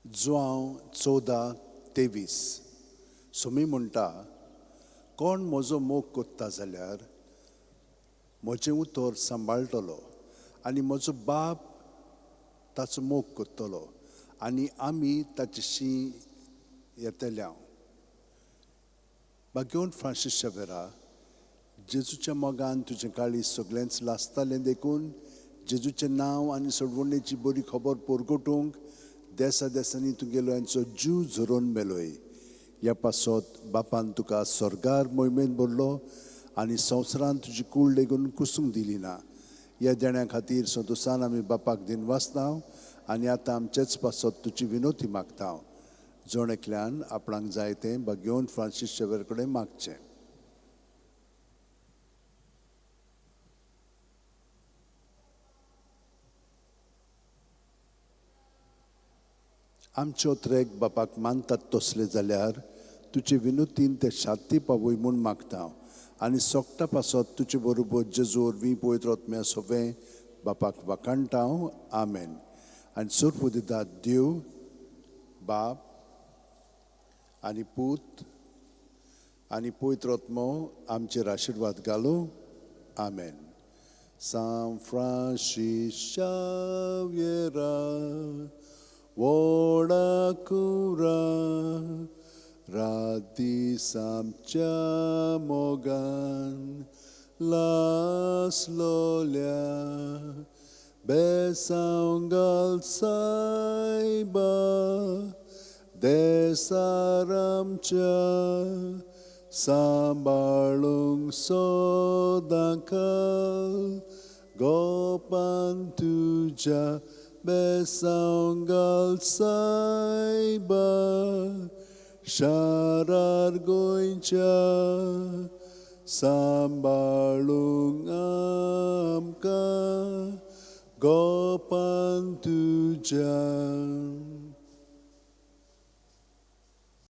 जुआंव 14:23 सुमी म्हणटा कोण म्हजो मोग कोत्ता जाल्यार म्हजें उतर सांबाळटलो आनी म्हजो बाप ताचो मोग कोत्तलो आनी आमी ताचेशी येतल्या. बागेवन फ्रांसीस शावेरा जेजूच्या मोगान तुजें काळी सगळेंच लासतालें देखून जेजूचें नांव आनी सोडवणेची बरी खबर पोरगोटूंक देसा देसांनी तुगेलो यांचो जीव झरोवन मेलोय. ह्या पासत बापान तुका स्वर्गार मोहिमेन भरलो आनी संवसारान तुजी कूड लेगून कुसूंक दिली ना. ह्या देण्या खातीर संतोसान आमी बापाक दिन वाचतांव आनी आतां आमचेच पासत तुजी विनोती मागतांव. जोण एकल्यान आपणाक जाय तें बागेवन फ्रांसीस शावेर कडेन मागचें. आमचे ओत्रेक बापाक मानतात तसले जाल्यार तुजे विनोतीन ते शांती पावय म्हूण मागता आनी सोगटा पासत तुजे बरोबर जेजूर वी पळयत रत्म्या सोवें बापाक वाकाणटाव. आमेन. आनी सुर्प दितात देव बाप आनी पूत आनी पवित्र आत्मो आमचेर आशिर्वाद घालूं. आमेन. San Francis Xaviera Woda cura radi samcia mogan las lolia besangal saiba desaramcha sambalung sodakal gopan tuja besangal saiba sharar goincha sambalung amka gopan tuja.